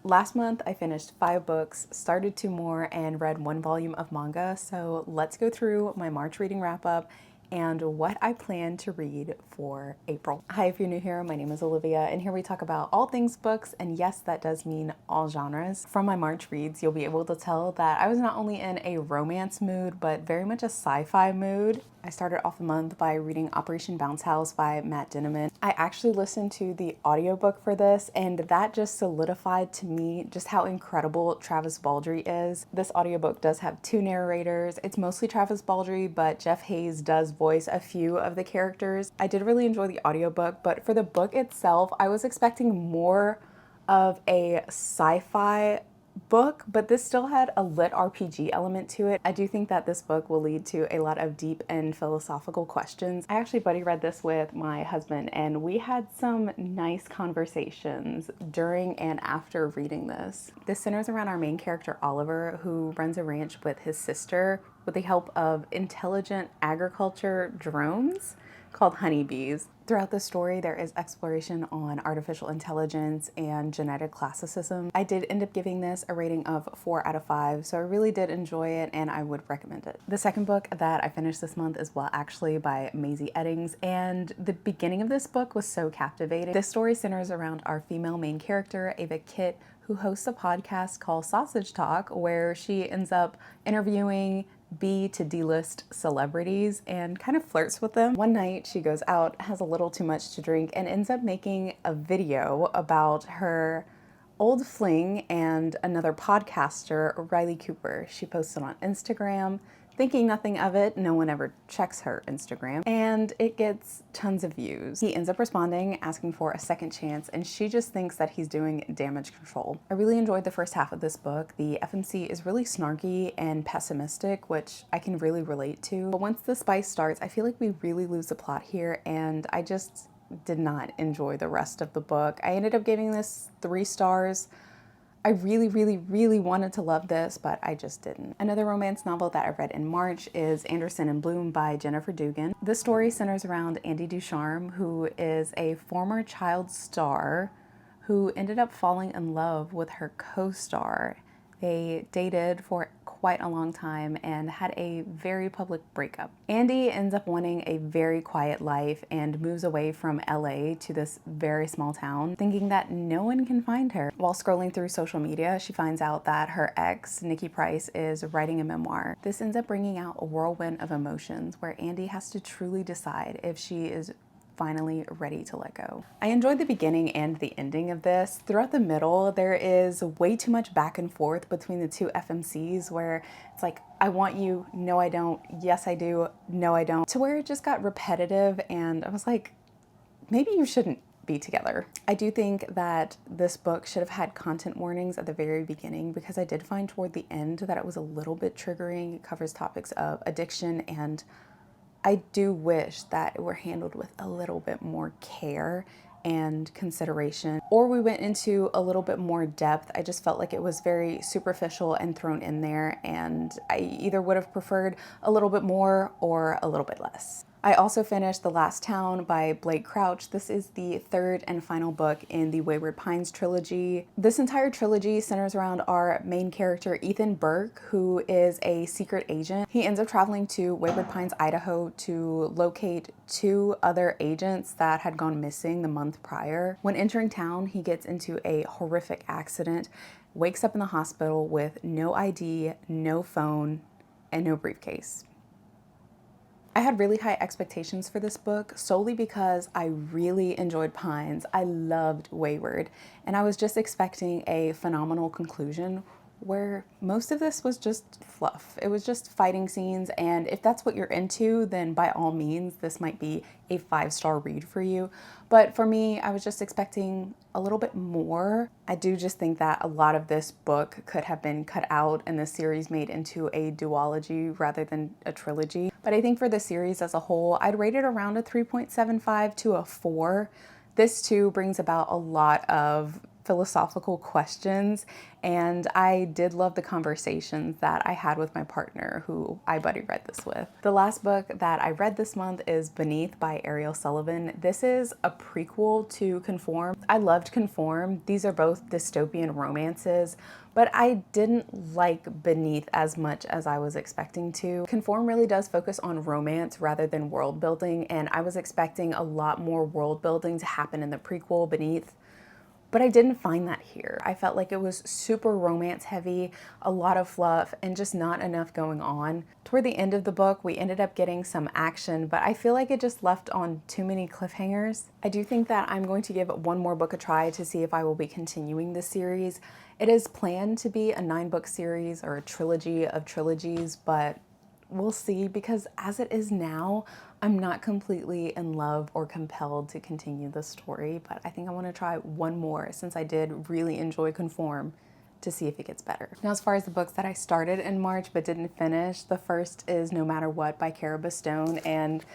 Last month, I finished 5 books, started 2 more, and read 1 volume of manga. So let's go through my March reading wrap up and what I plan to read for April. Hi, if you're new here, my name is Olivia, and here we talk about all things books, and yes, that does mean all genres. From my March reads, you'll be able to tell that I was not only in a romance mood, but very much a sci-fi mood. I started off the month by reading Operation Bounce House by Matt Dinniman. I actually listened to the audiobook for this, and that just solidified to me just how incredible Travis Baldree is. This audiobook does have 2 narrators. It's mostly Travis Baldree, but Jeff Hayes does voice a few of the characters. I did really enjoy the audiobook, but for the book itself, I was expecting more of a sci-fi book, but this still had a lit RPG element to it. I do think that this book will lead to a lot of deep and philosophical questions. I actually buddy read this with my husband, and we had some nice conversations during and after reading this. This centers around our main character, Oliver, who runs a ranch with his sister with the help of intelligent agriculture drones called honeybees. Throughout the story, there is exploration on artificial intelligence and genetic classicism. I did end up giving this a rating of 4 out of 5, so I really did enjoy it and I would recommend it. The second book that I finished this month is Well Actually by Maisie Eddings, and the beginning of this book was so captivating. This story centers around our female main character, Ava Kitt, who hosts a podcast called Sausage Talk, where she ends up interviewing B to D-list celebrities and kind of flirts with them. One night she goes out, has a little too much to drink, and ends up making a video about her old fling and another podcaster, Riley Cooper. She posts it on Instagram, thinking nothing of it. No one ever checks her Instagram, and it gets tons of views. He ends up responding, asking for a second chance, and she just thinks that he's doing damage control. I really enjoyed the first half of this book. The FMC is really snarky and pessimistic, which I can really relate to. But once the spice starts, I feel like we really lose the plot here, and I just did not enjoy the rest of the book. I ended up giving this 3 stars. I really wanted to love this, but I just didn't. Another romance novel that I read in March is Anderson and Bloom by Jennifer Dugan. This story centers around Andy Ducharme, who is a former child star who ended up falling in love with her co-star. They dated for quite a long time and had a very public breakup. Andy ends up wanting a very quiet life and moves away from LA to this very small town, thinking that no one can find her. While scrolling through social media, she finds out that her ex, Nikki Price, is writing a memoir. This ends up bringing out a whirlwind of emotions where Andy has to truly decide if she is finally ready to let go. I enjoyed the beginning and the ending of this. Throughout the middle, there is way too much back and forth between the 2 FMCs where it's like, I want you, no I don't, yes I do, no I don't, to where it just got repetitive, and I was like, maybe you shouldn't be together. I do think that this book should have had content warnings at the very beginning, because I did find toward the end that it was a little bit triggering. It covers topics of addiction, and I do wish that it were handled with a little bit more care and consideration, or we went into a little bit more depth. I just felt like it was very superficial and thrown in there, and I either would have preferred a little bit more or a little bit less. I also finished The Last Town by Blake Crouch. This is the 3rd and final book in the Wayward Pines trilogy. This entire trilogy centers around our main character, Ethan Burke, who is a secret agent. He ends up traveling to Wayward Pines, Idaho to locate 2 other agents that had gone missing the month prior. When entering town, he gets into a horrific accident, wakes up in the hospital with no ID, no phone, and no briefcase. I had really high expectations for this book solely because I really enjoyed Pines. I loved Wayward, and I was just expecting a phenomenal conclusion where most of this was just fluff. It was just fighting scenes, and if that's what you're into, then by all means, this might be a 5-star read for you. But for me, I was just expecting a little bit more. I do just think that a lot of this book could have been cut out and the series made into a duology rather than a trilogy. But I think for the series as a whole, I'd rate it around a 3.75 to a 4. This too brings about a lot of philosophical questions, and I did love the conversations that I had with my partner who I buddy read this with. The last book that I read this month is Beneath by Ariel Sullivan. This is a prequel to Conform. I loved Conform. These are both dystopian romances, but I didn't like Beneath as much as I was expecting to. Conform really does focus on romance rather than world building, and I was expecting a lot more world building to happen in the prequel, Beneath. But I didn't find that here. I felt like it was super romance heavy, a lot of fluff, and just not enough going on. Toward the end of the book, we ended up getting some action, but I feel like it just left on too many cliffhangers. I do think that I'm going to give one more book a try to see if I will be continuing this series. It is planned to be a 9-book series or a trilogy of trilogies, but we'll see, because as it is now, I'm not completely in love or compelled to continue the story, but I think I want to try one more since I did really enjoy Conform to see if it gets better. Now, as far as the books that I started in March but didn't finish, the first is No Matter What by Cara Bastone, and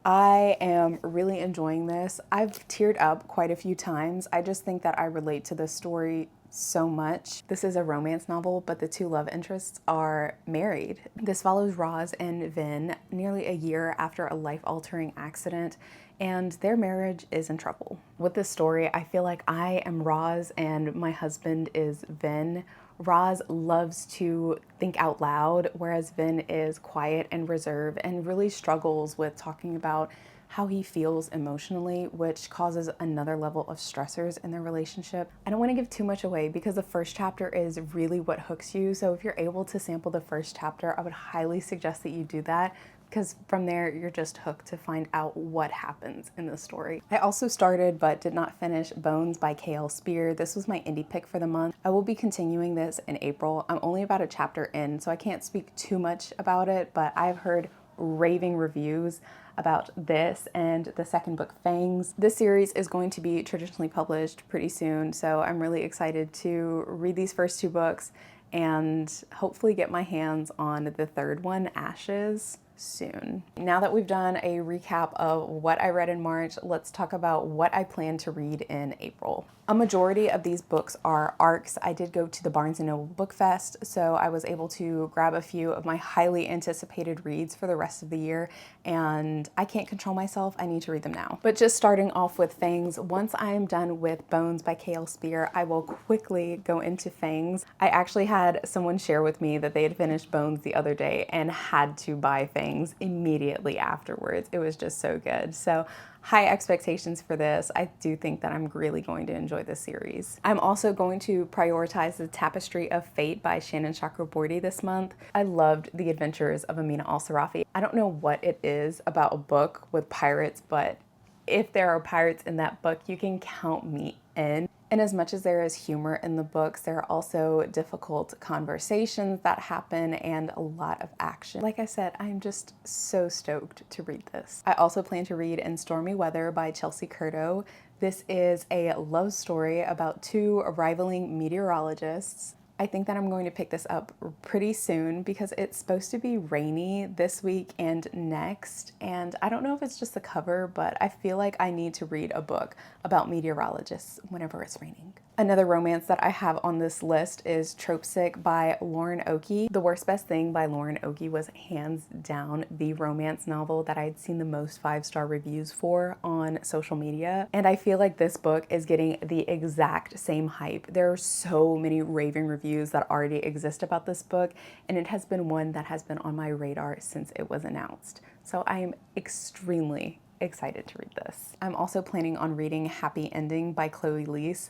I am really enjoying this. I've teared up quite a few times. I just think that I relate to this story so much. This is a romance novel, but the two love interests are married. This follows Roz and Vin nearly a year after a life-altering accident, and their marriage is in trouble. With this story, I feel like I am Roz and my husband is Vin. Roz loves to think out loud, whereas Vin is quiet and reserved and really struggles with talking about how he feels emotionally, which causes another level of stressors in their relationship. I don't want to give too much away because the first chapter is really what hooks you. So if you're able to sample the first chapter, I would highly suggest that you do that, because from there you're just hooked to find out what happens in the story. I also started but did not finish Bones by K.L. Spear. This was my indie pick for the month. I will be continuing this in April. I'm only about a chapter in, so I can't speak too much about it, but I've heard raving reviews about this and the second book, Fangs. This series is going to be traditionally published pretty soon, so I'm really excited to read these first 2 books and hopefully get my hands on the third one, Ashes, soon. Now that we've done a recap of what I read in March, let's talk about what I plan to read in April. A majority of these books are ARCs. I did go to the Barnes & Noble Book Fest, so I was able to grab a few of my highly anticipated reads for the rest of the year, and I can't control myself. I need to read them now. But just starting off with Fangs, once I am done with Bones by K.L. Spear, I will quickly go into Fangs. I actually had someone share with me that they had finished Bones the other day and had to buy Fangs immediately afterwards. It was just so good. So high expectations for this. I do think that I'm really going to enjoy this series. I'm also going to prioritize The Tapestry of Fate by Shannon Chakraborty this month. I loved The Adventures of Amina Al-Sarafi. I don't know what it is about a book with pirates, but if there are pirates in that book, you can count me in. And as much as there is humor in the books, there are also difficult conversations that happen and a lot of action. Like I said, I'm just so stoked to read this. I also plan to read In Stormy Weather by Chelsea Curto. This is a love story about 2 rivaling meteorologists. I think that I'm going to pick this up pretty soon because it's supposed to be rainy this week and next, and I don't know if it's just the cover, but I feel like I need to read a book about meteorologists whenever it's raining. Another romance that I have on this list is Trope Sick by Lauren Oakey. The Worst Best Thing by Lauren Oakey was hands down the romance novel that I'd seen the most 5-star reviews for on social media, and I feel like this book is getting the exact same hype. There are so many raving reviews that already exist about this book, and it has been one that has been on my radar since it was announced. So I am extremely excited to read this. I'm also planning on reading Happy Ending by Chloe Leese.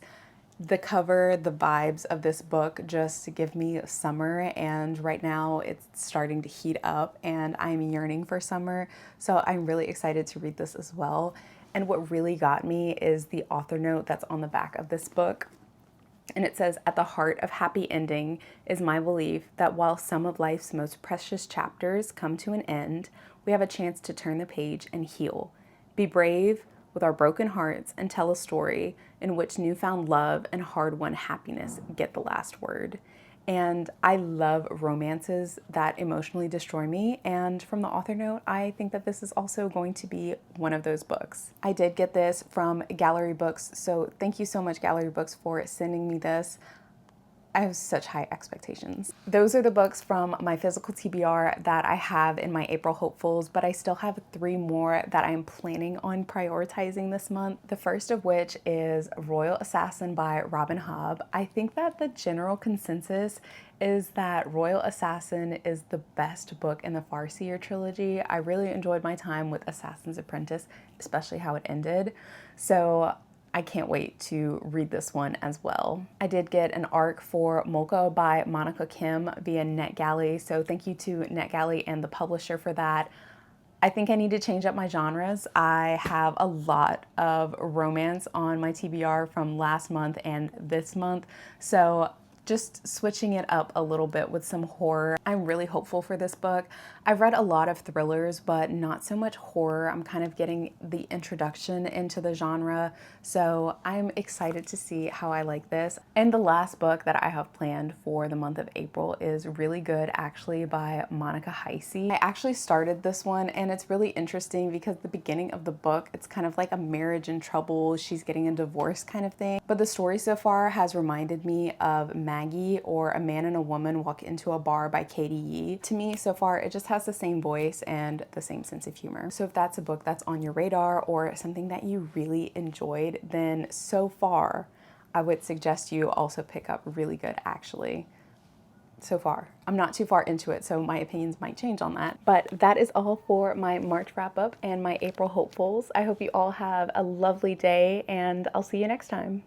The cover, the vibes of this book just give me summer, and right now it's starting to heat up and I'm yearning for summer. So I'm really excited to read this as well. And what really got me is the author note that's on the back of this book. And it says, "At the heart of Happy Ending is my belief that while some of life's most precious chapters come to an end, we have a chance to turn the page and heal. Be brave with our broken hearts and tell a story in which newfound love and hard-won happiness get the last word." And I love romances that emotionally destroy me. And from the author note, I think that this is also going to be one of those books. I did get this from Gallery Books, so thank you so much, Gallery Books, for sending me this. I have such high expectations. Those are the books from my physical TBR that I have in my April hopefuls, but I still have 3 more that I'm planning on prioritizing this month. The first of which is Royal Assassin by Robin Hobb. I think that the general consensus is that Royal Assassin is the best book in the Farseer trilogy. I really enjoyed my time with Assassin's Apprentice, especially how it ended. So I can't wait to read this one as well. I did get an arc for Molka by Monica Kim via NetGalley, so thank you to NetGalley and the publisher for that. I think I need to change up my genres. I have a lot of romance on my TBR from last month and this month, so just switching it up a little bit with some horror. I'm really hopeful for this book. I've read a lot of thrillers, but not so much horror. I'm kind of getting the introduction into the genre, so I'm excited to see how I like this. And the last book that I have planned for the month of April is Really Good, actually, by Monica Heisey. I actually started this one, and it's really interesting because the beginning of the book, it's kind of like a marriage in trouble, she's getting a divorce kind of thing. But the story so far has reminded me of Maggie or A Man and a Woman Walk Into a Bar by Katie Yee. To me, so far, it just has the same voice and the same sense of humor. So if that's a book that's on your radar or something that you really enjoyed, then so far, I would suggest you also pick up Really Good, actually. So far. I'm not too far into it, so my opinions might change on that. But that is all for my March wrap up and my April hopefuls. I hope you all have a lovely day, and I'll see you next time.